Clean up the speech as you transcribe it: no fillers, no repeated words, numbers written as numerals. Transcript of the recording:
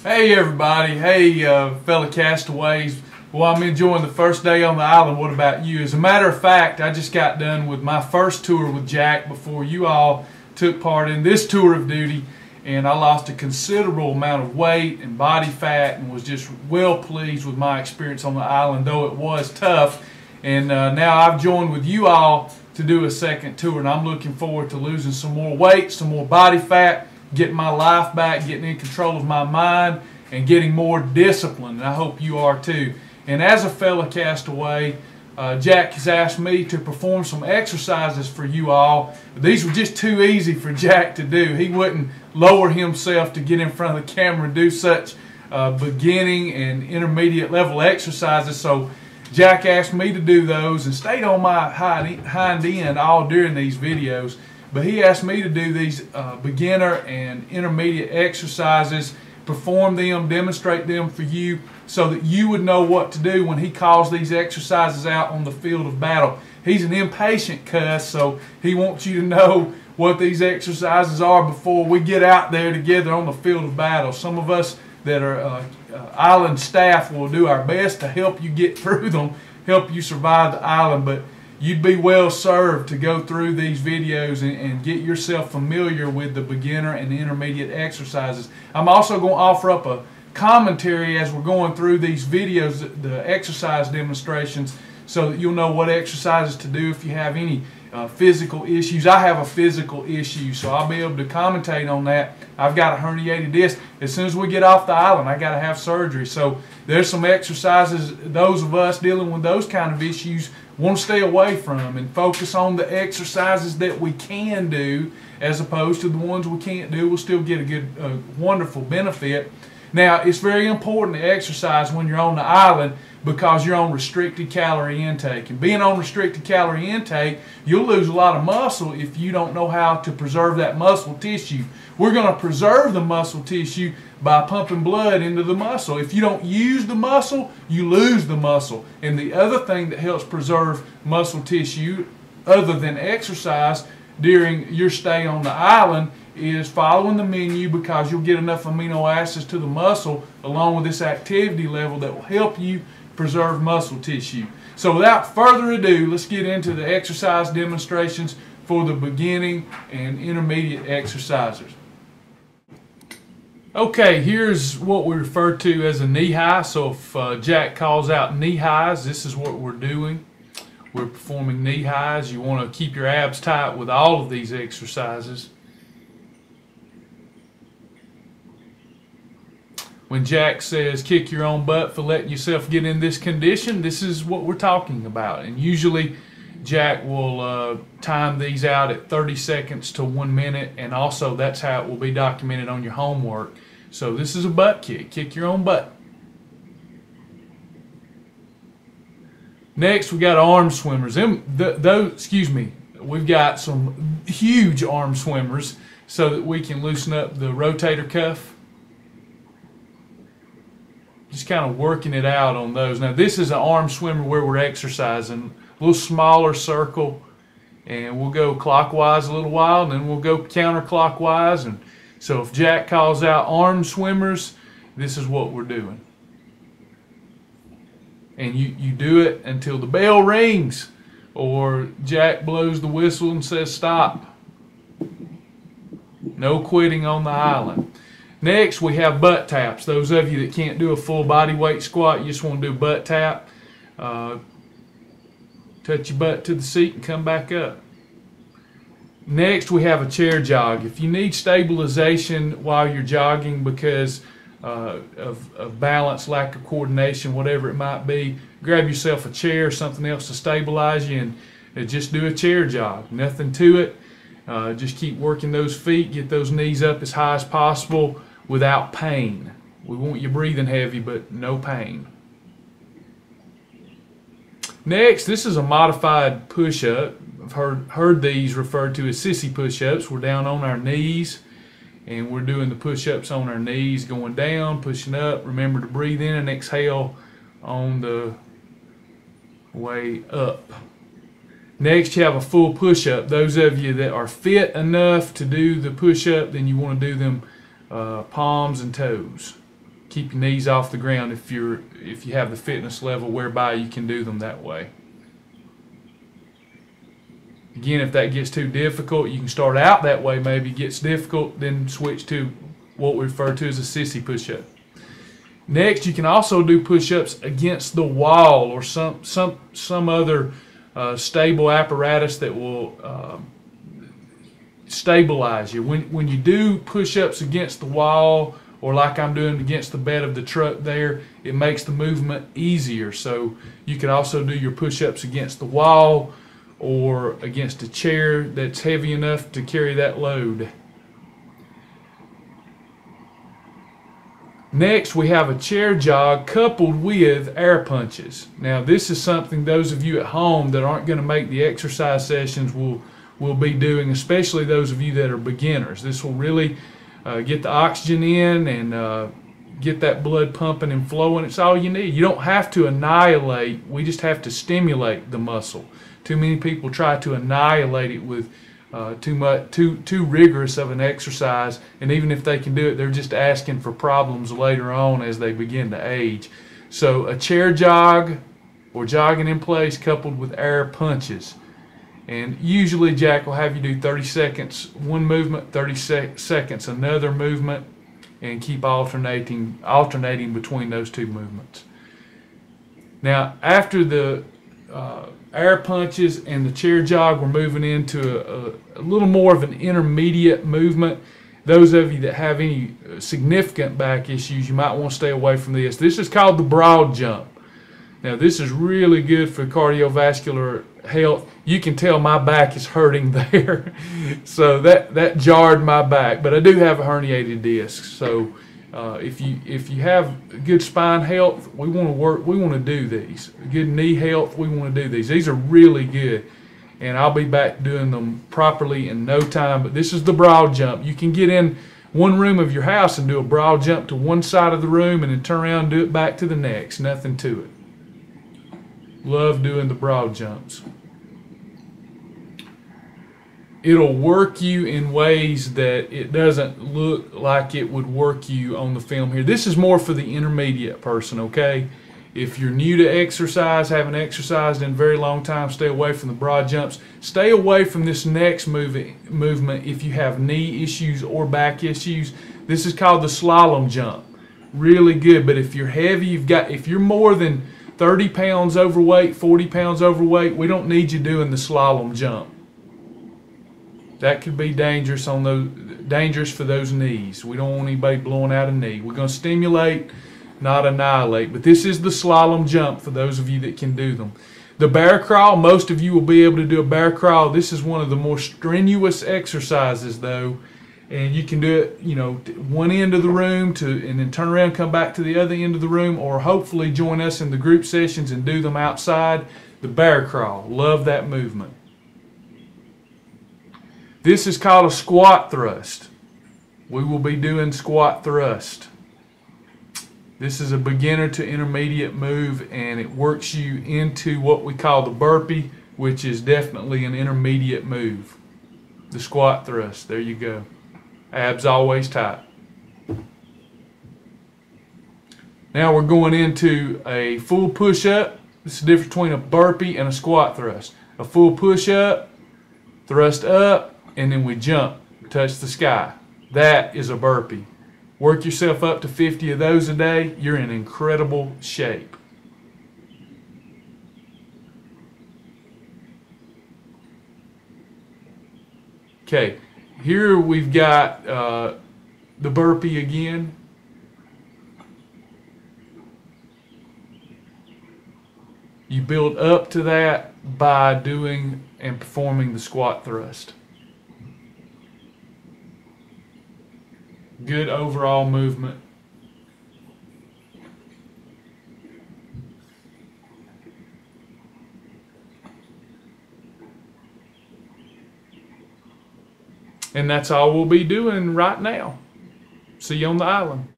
Hey everybody, hey fellow castaways. Well, I'm enjoying the first day on the island. What about you? As a matter of fact, I just got done with my first tour with Jack before you all took part in this tour of duty, and I lost a considerable amount of weight and body fat and was just well pleased with my experience on the island, though it was tough. And now I've joined with you all to do a second tour, and I'm looking forward to losing some more weight, some more body fat, getting my life back, getting in control of my mind, and getting more disciplined. And I hope you are too. And as a fellow castaway, Jack has asked me to perform some exercises for you all. These were just too easy for Jack to do. He wouldn't lower himself to get in front of the camera and do such beginning and intermediate level exercises. So Jack asked me to do those and stayed on my hind end all during these videos. But he asked me to do these beginner and intermediate exercises, perform them, demonstrate them for you so that you would know what to do when he calls these exercises out on the field of battle. He's an impatient cuss, so he wants you to know what these exercises are before we get out there together on the field of battle. Some of us that are island staff will do our best to help you get through them, help you survive the island, but you'd be well served to go through these videos and get yourself familiar with the beginner and the intermediate exercises. I'm also going to offer up a commentary as we're going through these videos, the exercise demonstrations, so that you'll know what exercises to do if you have any physical issues. I have a physical issue, so I'll be able to commentate on that. I've got a herniated disc. As soon as we get off the island, I got to have surgery. So there's some exercises those of us dealing with those kind of issues want to stay away from and focus on the exercises that we can do as opposed to the ones we can't do. We'll still get a good, wonderful benefit. Now, it's very important to exercise when you're on the island because you're on restricted calorie intake. And being on restricted calorie intake, you'll lose a lot of muscle if you don't know how to preserve that muscle tissue. We're going to preserve the muscle tissue by pumping blood into the muscle. If you don't use the muscle, you lose the muscle. And the other thing that helps preserve muscle tissue, other than exercise during your stay on the island, is following the menu, because you'll get enough amino acids to the muscle along with this activity level that will help you preserve muscle tissue. So without further ado, let's get into the exercise demonstrations for the beginning and intermediate exercisers. Okay, here's what we refer to as a knee high. So if Jack calls out knee highs, this is what we're doing. We're performing knee highs. You want to keep your abs tight with all of these exercises. When Jack says kick your own butt for letting yourself get in this condition, this is what we're talking about. And usually Jack will time these out at 30 seconds to 1 minute, and also that's how it will be documented on your homework. So this is a butt kick. Kick your own butt. Next, we got arm swimmers. We've got some huge arm swimmers so that we can loosen up the rotator cuff. Just kind of working it out on those. Now this is an arm swimmer where we're exercising. A little smaller circle, and we'll go clockwise a little while, and then we'll go counterclockwise. And so if Jack calls out arm swimmers, this is what we're doing. And you do it until the bell rings or Jack blows the whistle and says stop. No quitting on the island. Next, we have butt taps. Those of you that can't do a full body weight squat, you just want to do a butt tap. Touch your butt to the seat and come back up. Next, we have a chair jog. If you need stabilization while you're jogging because of balance, lack of coordination, whatever it might be, grab yourself a chair, something else to stabilize you, and just do a chair jog. Nothing to it. Just keep working those feet, get those knees up as high as possible without pain. We want you breathing heavy, but no pain. Next, this is a modified push-up. I've heard these referred to as sissy push-ups. We're down on our knees, and we're doing the push-ups on our knees, going down, pushing up. Remember to breathe in and exhale on the way up. Next, you have a full push-up. Those of you that are fit enough to do the push-up, then you want to do them palms and toes. keep your knees off the ground if you have the fitness level whereby you can do them that way. Again, if that gets too difficult, you can start out that way. Maybe it gets difficult, then switch to what we refer to as a sissy push-up. Next, you can also do push-ups against the wall or some other stable apparatus that will stabilize you. When you do push-ups against the wall, or like I'm doing against the bed of the truck there, it makes the movement easier. So you can also do your push-ups against the wall or against a chair that's heavy enough to carry that load. Next, we have a chair jog coupled with air punches. Now, this is something those of you at home that aren't going to make the exercise sessions will be doing, especially those of you that are beginners. This will really get the oxygen in and get that blood pumping and flowing. It's all you need. You don't have to annihilate. We just have to stimulate the muscle. Too many people try to annihilate it with too rigorous of an exercise, and even if they can do it, they're just asking for problems later on as they begin to age. So a chair jog or jogging in place coupled with air punches. And usually Jack will have you do 30 seconds one movement, 30 seconds another movement, and keep alternating between those two movements. Now, after the air punches and the chair jog, we're moving into a little more of an intermediate movement. Those of you that have any significant back issues, you might want to stay away from this. This is called the broad jump. Now, this is really good for cardiovascular health. You can tell my back is hurting there. So that jarred my back, but I do have a herniated disc. So if you have good spine health, we want to do these. Good knee health, we want to do these. These are really good, and I'll be back doing them properly in no time. But this is the broad jump. You can get in one room of your house and do a broad jump to one side of the room and then turn around and do it back to the next. Nothing to it. Love doing the broad jumps. It'll work you in ways that it doesn't look like it would work you on the film here. This is more for the intermediate person, okay? If you're new to exercise, haven't exercised in a very long time, stay away from the broad jumps. Stay away from this next movement if you have knee issues or back issues. This is called the slalom jump. Really good, but if you're heavy, if you're more than 30 pounds overweight, 40 pounds overweight, we don't need you doing the slalom jump. That could be dangerous for those knees. We don't want anybody blowing out a knee. We're going to stimulate, not annihilate. But this is the slalom jump for those of you that can do them. The bear crawl, most of you will be able to do a bear crawl. This is one of the more strenuous exercises, though. And you can do it, one end of the room and then turn around and come back to the other end of the room, or hopefully join us in the group sessions and do them outside. The bear crawl, love that movement. This is called a squat thrust. We will be doing squat thrust. This is a beginner to intermediate move, and it works you into what we call the burpee, which is definitely an intermediate move. The squat thrust, there you go. Abs always tight. Now we're going into a full push-up. This is the difference between a burpee and a squat thrust. A full push-up, thrust up, and then we jump, touch the sky. That is a burpee. Work yourself up to 50 of those a day. You're in incredible shape. Okay, here we've got the burpee again. You build up to that by doing and performing the squat thrust. Good overall movement. And that's all we'll be doing right now. See you on the island.